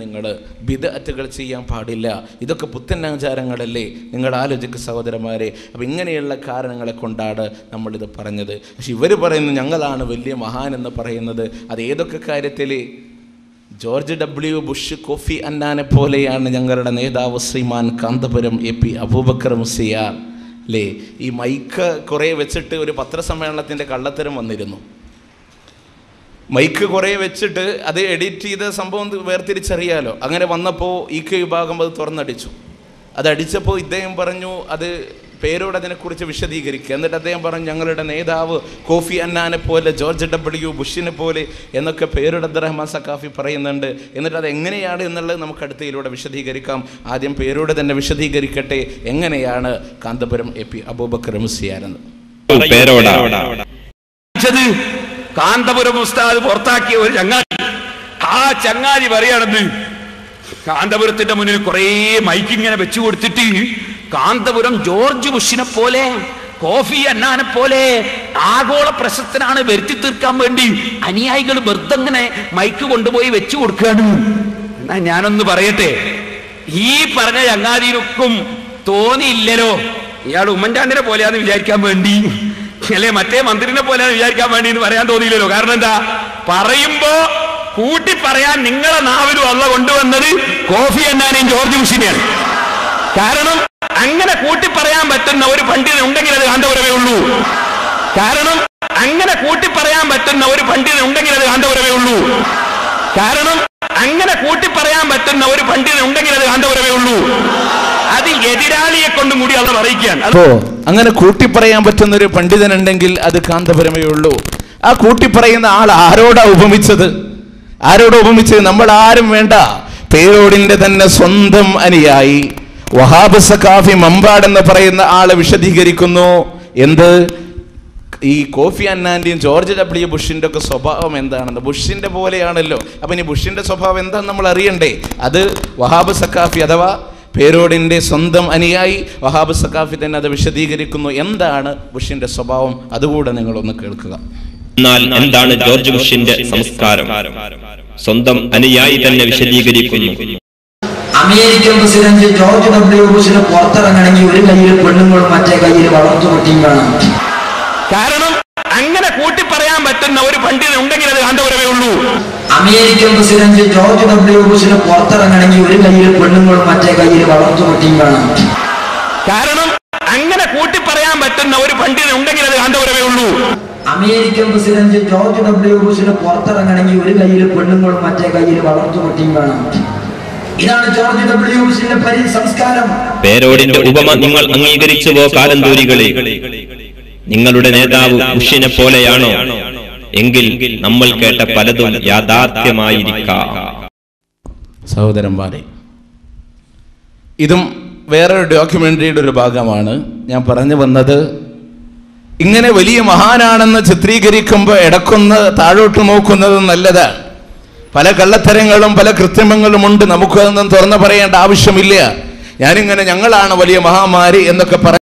നിങ്ങൾ ബിദ്അത്തുകൾ ചെയ്യാൻ പാടില്ല. ഇതൊക്കെ പുത്തനാചാരങ്ങളല്ലേ? നിങ്ങൾ ആലോചിക്കുക സഹോദരന്മാരെ. അപ്പം ഇങ്ങനെയുള്ള കാരണങ്ങളെ കൊണ്ടാണ് നമ്മളിത് പറഞ്ഞത്. പക്ഷെ ഇവർ പറയുന്നു ഞങ്ങളാണ് വലിയ മഹാൻ എന്ന് പറയുന്നത്. അത് ഏതൊക്കെ കാര്യത്തിൽ? George W. ബുഷ്, കോഫി അന്നാനെ പോലെയാണ് ഞങ്ങളുടെ നേതാവ് ശ്രീമാൻ കാന്തപുരം AP അബൂബക്കർ മുസ്ലിയാർ അല്ലേ? ഈ മൈക്ക് കുറേ വെച്ചിട്ട് ഒരു പത്രസമ്മേളനത്തിൻ്റെ കള്ളത്തരം വന്നിരുന്നു. മൈക്ക് കുറേ വെച്ചിട്ട് അത് എഡിറ്റ് ചെയ്ത സംഭവം വേർതിരിച്ചറിയാലോ. അങ്ങനെ വന്നപ്പോൾ EK വിഭാഗം അത് തുറന്നടിച്ചു. അതടിച്ചപ്പോൾ ഇദ്ദേഹം പറഞ്ഞു അത് പേരോട് അതിനെക്കുറിച്ച് വിശദീകരിക്കുക. എന്നിട്ട് അദ്ദേഹം പറഞ്ഞു ഞങ്ങളുടെ നേതാവ് കോഫി അന്നാനെ പോലെ, ജോർജ് W. ബുഷിനെ പോലെ എന്നൊക്കെ പേരോട് അബ്ദുറഹ്മാൻ സഖാഫി പറയുന്നുണ്ട്. എന്നിട്ട് അത് എങ്ങനെയാണ് എന്നുള്ളത് നമുക്ക് അടുത്തയിലൂടെ വിശദീകരിക്കാം. ആദ്യം പേരോട് തന്നെ വിശദീകരിക്കട്ടെ എങ്ങനെയാണ് കാന്തപുരം AP അബൂബക്കർ മുസ്ലിയാരെന്ന്. കാന്തപുരം ഉസ്താദ് പുറത്താക്കിയ ഒരു ചങ്ങാതി, ആ ചങ്ങാതി പറയാണെന്ന് കാന്തപുരത്തിന്റെ മുന്നിൽ കുറെ മൈക്കിങ്ങനെ വെച്ചു കൊടുത്തിട്ട് കാന്തപുരം ജോർജ് ബുഷിനെ പോലെ, കോഫി അന്നാനെ പോലെ ആഗോള പ്രശസ്തനാണ് വരുത്തി തീർക്കാൻ വേണ്ടി അനുയായികൾ വെറുതെങ്ങനെ മൈക്ക് കൊണ്ടുപോയി വെച്ചു കൊടുക്കുകയാണ്. എന്നാ ഞാനൊന്ന് പറയട്ടെ, ഈ പറഞ്ഞ ചങ്ങാതിനൊക്കും തോന്നിയില്ലല്ലോ ഇയാൾ ഉമ്മൻചാണ്ടിനെ പോലെയാന്ന് വിചാരിക്കാൻ വേണ്ടി, അല്ലെ മറ്റേ മന്ത്രിനെ പോലെയാന്ന് വിചാരിക്കാൻ വേണ്ടി എന്ന് പറയാൻ തോന്നിയില്ലല്ലോ. കാരണം എന്താ? പറയുമ്പോ കൂട്ടി പറയാൻ നിങ്ങളെ നാവിലും അള്ള കൊണ്ടുവന്നത് കോഫി അന്നാനെയും ജോർജ് ബുഷിനെയാണ്. കാരണം അങ്ങനെ കൂട്ടി പറയാൻ പറ്റുന്ന ഒരു പണ്ഡിതൻ ഉണ്ടെങ്കിൽ അത് കാന്തപുരമേ ഉള്ളൂ. കാരണം അങ്ങനെ കൂട്ടി പറയാൻ പറ്റുന്ന ഒരു പണ്ഡിതൻ ഉണ്ടെങ്കിൽ അത് കാന്തപുരമേ ഉള്ളൂ. കാരണം അങ്ങനെ കൂട്ടി പറയാൻ പറ്റുന്ന ഒരു പണ്ഡിതൻ ഉണ്ടെങ്കിൽ അത് കാന്തപുരമേ ഉള്ളൂ. അത് എതിരാളിയെ കൊണ്ടും കൂടി അത് അറിയിക്കാൻ. അപ്പോ അങ്ങനെ കൂട്ടി പറയാൻ പറ്റുന്ന ഒരു പണ്ഡിതൻ ഉണ്ടെങ്കിൽ അത് കാന്തപുരമേ ഉള്ളൂ. ആ കൂട്ടി പറയുന്ന ആൾ ആരോടാ ഉപമിച്ചത്? ആരോട് ഉപമിച്ചത്? നമ്മൾ ആരും വേണ്ട, പേരോടിന്റെ തന്നെ സ്വന്തം അനുയായി വഹാബ് സഖാഫി മമ്പാട് എന്ന് പറയുന്ന ആളെ വിശദീകരിക്കുന്നു. എന്ത്? ഈ കോഫി അന്നാന്റെയും ജോർജ് W. ബുഷിന്റെ ഒക്കെ സ്വഭാവം എന്താണെന്ന്. ബുഷിന്റെ പോലെയാണല്ലോ. അപ്പൊ ഇനി ബുഷിന്റെ സ്വഭാവം എന്താണെന്ന് നമ്മൾ അറിയണ്ടേ? അത് വഹാബ് സഖാഫി അഥവാ പേരോടിന്റെ സ്വന്തം അനുയായി വഹാബ് സഖാഫി തന്നെ അത് വിശദീകരിക്കുന്നു. എന്താണ് ബുഷിന്റെ സ്വഭാവം? അതുകൂടെ നിങ്ങളൊന്ന് കേൾക്കുക. എന്നാൽ എന്താണ് ജോർജ് ബുഷിന്റെ സംസ്കാരം? സ്വന്തം അനുയായി തന്നെ വിശദീകരിക്കുന്നു. American president George W. ബുഷിന് പുറത്തിറങ്ങണമെങ്കിൽ ഒരു കയ്യിൽ പെണ്ണുങ്ങളും മറ്റേ കയ്യിൽ വളർത്തുകുട്ടിയും വേണം. കാരണം അങ്ങനെ കൂട്ടി പറയാൻ പറ്റുന്ന ഒരു പണ്ഡിതൻ ഉണ്ടെങ്കിൽ അത് കാന്തപുരമേ ഉള്ളൂ. American president George W. ബുഷിന് പുറത്തിറങ്ങണമെങ്കിൽ ഒരു കയ്യിൽ പെണ്ണുങ്ങളും മറ്റേ കയ്യിൽ വളർത്തുകുട്ടിയും വേണം. കാരണം അങ്ങനെ കൂട്ടി പറയാൻ പറ്റുന്ന ഒരു പണ്ഡിതൻ ഉണ്ടെങ്കിൽ അത് കാന്തപുരമേ ഉള്ളൂ. American president George W. ബുഷിന് പുറത്തിറങ്ങണമെങ്കിൽ ഒരു കയ്യിൽ പെണ്ണുങ്ങളും മറ്റേ കയ്യിൽ വളർത്തുകുട്ടിയും വേണം. ഇതാണ് ജോർജ് W. ബുഷിന്റെ സംസ്കാരം. പേരോടിന്റെ ഉപമ നിങ്ങൾ അംഗീകരിച്ചുവോ കാലന്തൂരികളെ? നിങ്ങളുടെ നേതാവ് ബുഷിനെ പോലെയാണോ? എങ്കിൽ നമ്മൾ കേട്ട പലതും യാഥാർത്ഥ്യമായിരിക്കാം. സഹോദരന്മാരെ, ഇതും വേറൊരു ഡോക്യുമെന്ററിയുടെ ഒരു ഭാഗമാണ്. ഞാൻ പറഞ്ഞു വന്നത്, ഇങ്ങനെ വലിയ മഹാനാണെന്ന് ചിത്രീകരിക്കുമ്പോൾ ഇടക്കൊന്ന് താഴോട്ട് നോക്കുന്നത് നല്ലതാണ്. പല കള്ളത്തരങ്ങളും പല കൃത്രിമങ്ങളും ഉണ്ട്. നമുക്കതൊന്നും തുറന്നു പറയേണ്ട ആവശ്യമില്ല. ഞാനിങ്ങനെ ഞങ്ങളാണ് വലിയ മഹാമാരി എന്നൊക്കെ